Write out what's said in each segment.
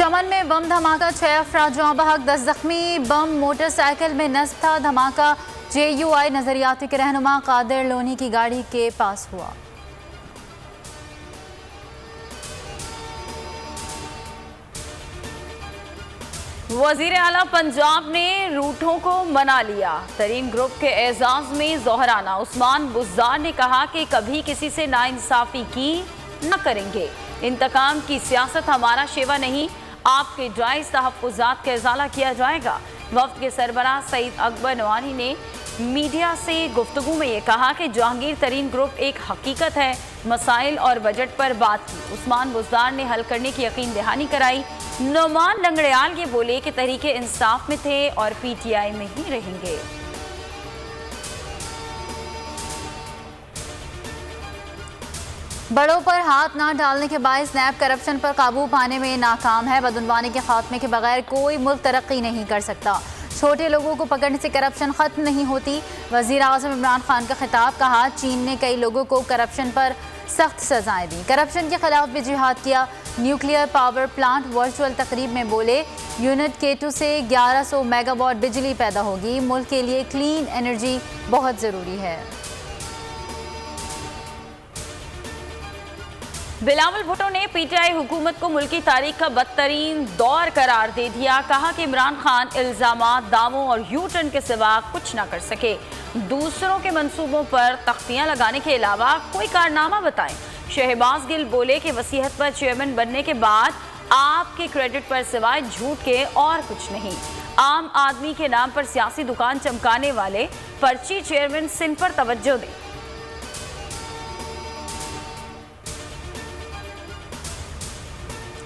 चमन में बम धमाका, 6 अफराद जौं बहक, 10 जख्मी। बम मोटरसाइकिल में नस्ब था। धमाका JUI नजरियाती के रहनुमा कादिर लोनी की गाड़ी के पास हुआ। वजीर आला पंजाब ने रूठों को मना लिया। तरीन ग्रुप के एजाज में जोहराना। उस्मान बुज़दार ने कहा कि कभी किसी से नाइंसाफी की न करेंगे। इंतकाम की सियासत हमारा शेवा नहीं, आपके जायज़ तहफ़्फ़ुज़ात का इज़ाला किया जाएगा। वफ़द के सरबराह सईद अकबर नवानी ने मीडिया से गुफ्तगू में ये कहा कि जहांगीर तरीन ग्रुप एक हकीकत है। मसाइल और बजट पर बात की। उस्मान बुज़दार ने हल करने की यकीन दहानी कराई। नोमान लंगड़ियाल ये बोले कि तहरीके इंसाफ में थे और PTI में ही रहेंगे। बड़ों पर हाथ ना डालने के बायस नैब करप्शन पर काबू पाने में नाकाम है। बदउनवानी के खात्मे के बगैर कोई मुल्क तरक्की नहीं कर सकता। छोटे लोगों को पकड़ने से करप्शन खत्म नहीं होती। वज़ीर आज़म इमरान खान का खिताब। कहा, चीन ने कई लोगों को करप्शन पर सख्त सजाएं दी, करप्शन के खिलाफ भी जिहाद किया। न्यूक्लियर पावर प्लांट वर्चुअल तकरीब में बोले, यूनिट K2 से 1100 मेगावाट बिजली पैदा होगी। मुल्क के लिए क्लीन एनर्जी बहुत ज़रूरी है। बिलावल भुट्टो ने PTI हुकूमत को मुल्की तारीख का बदतरीन दौर करार दे दिया। कहा कि इमरान खान इल्जामात, दावों और U-टर्न के सिवा कुछ ना कर सके। दूसरों के मंसूबों पर तख्तियां लगाने के अलावा कोई कारनामा बताएं। शहबाज गिल बोले कि वसीयत पर चेयरमैन बनने के बाद आपके क्रेडिट पर सिवाय झूठ के और कुछ नहीं। आम आदमी के नाम पर सियासी दुकान चमकाने वाले पर्ची चेयरमैन सिंध पर तवज्जो दें।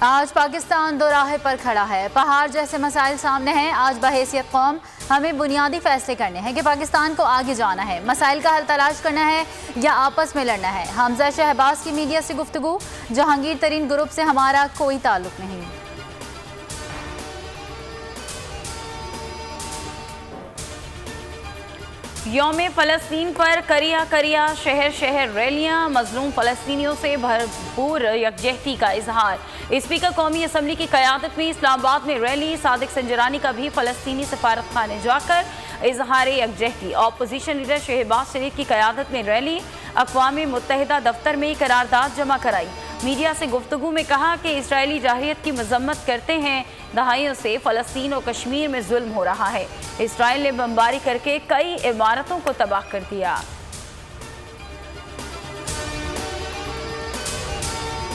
आज पाकिस्तान दो राह पर खड़ा है। पहाड़ जैसे मसाइल सामने हैं। आज बहैसियत कौम हमें बुनियादी फैसले करने हैं कि पाकिस्तान को आगे जाना है, मसाइल का हल तलाश करना है या आपस में लड़ना है। हमजा शहबाज की मीडिया से गुफ्तगू। जहांगीर तरीन ग्रुप से हमारा कोई ताल्लुक नहीं। यौम फ़लस्तीन पर करिया करिया शहर शहर रैलियां। मजलूम फ़लस्तीनियों से भरपूर यकजहती का इजहार। स्पीकर कौमी असम्बली की क़यादत में इस्लामाबाद में रैली। सादिक संजरानी का भी फ़लस्तीनी सफारत खाने जाकर इजहार यकजहती। अपोजिशन लीडर शहबाज शरीफ की क़यादत में रैली। अक़वाम मुत्तहिदा दफ्तर में करारदाद जमा कराई। मीडिया से गुफ्तगू में कहा कि इसराइली जाहिरियत की मजम्मत करते हैं। दहाइयों से फ़लस्तीन और कश्मीर में जुल्म हो रहा है। इसराइल ने बमबारी करके कई इमारतों को तबाह कर दिया।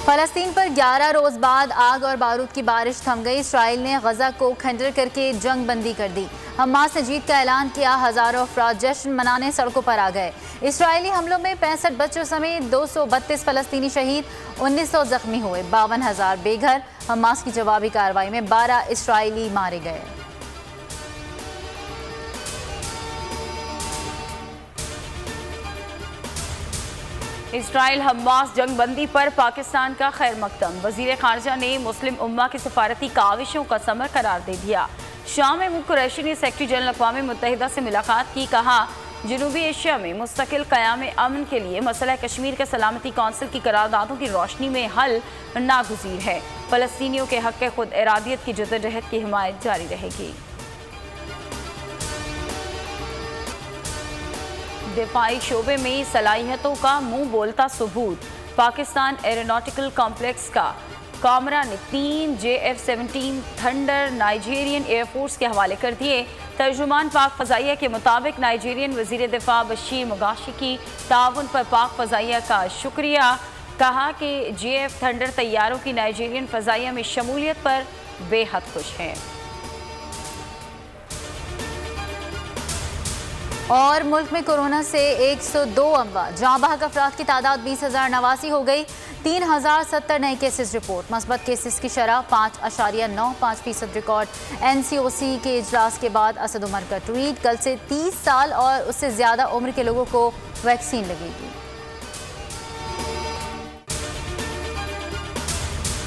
फ़लस्तीन पर 11 रोज़ बाद आग और बारूद की बारिश थम गई। इसराइल ने गजा को खंडर करके जंग बंदी कर दी। हमास ने जीत का ऐलान किया। हज़ारों अफराद जश्न मनाने सड़कों पर आ गए। इसराइली हमलों में 65 बच्चों समेत 232 फ़लस्तीनी शहीद, 1900 जख्मी हुए, 52,000 बेघर। हमास की जवाबी कार्रवाई में 12 इसराइली मारे गए। इसराइल हमास जंगबंदी पर पाकिस्तान का खैर मकदम। वजीर खारजा ने मुस्लिम उम्मा की सफारती काविशों का समर करार दे दिया। शाम में कुरैशी ने सेक्रेटरी जनरल अक़वाम मुत्तहिदा से मुलाकात की। कहा, जनूबी एशिया में मुस्तकिल क़याम अमन के लिए मसला कश्मीर के सलामती कौंसिल की करारदादों की रोशनी में हल नागुज़ीर है। फ़लस्तीनियों के हक़ खुद इरादियत की जद्दोजहद की हिमायत जारी रहेगी। दिफाई शोबे में सलाहियतों का मुंह बोलता सबूत। पाकिस्तान एरोनॉटिकल कॉम्प्लेक्स का कामरा ने 3 JF-17 थंडर नाइजीरियन एयरफोर्स के हवाले कर दिए। तर्जुमान पाक फ़ज़ाइया के मुताबिक नाइजीरियन वज़ीर दिफा बशीर मुगाशी की ताउन पर पाक फ़ज़ाइया का शुक्रिया। कहा कि JF थंडर तैयारों की नाइजीरियन फ़ज़ाइया में शमूलियत पर बेहद खुश हैं। और मुल्क में कोरोना से 102 अमवात। जाँ बहक अफराद की तादाद 20,089 हो गई। 3,070 नए केसेस रिपोर्ट। मस्बत केसेस की शरह 5.95% रिकॉर्ड। NCOC के इजलास के बाद असद उमर का ट्वीट। कल से 30 साल और उससे ज़्यादा उम्र के लोगों को वैक्सीन लगेगी।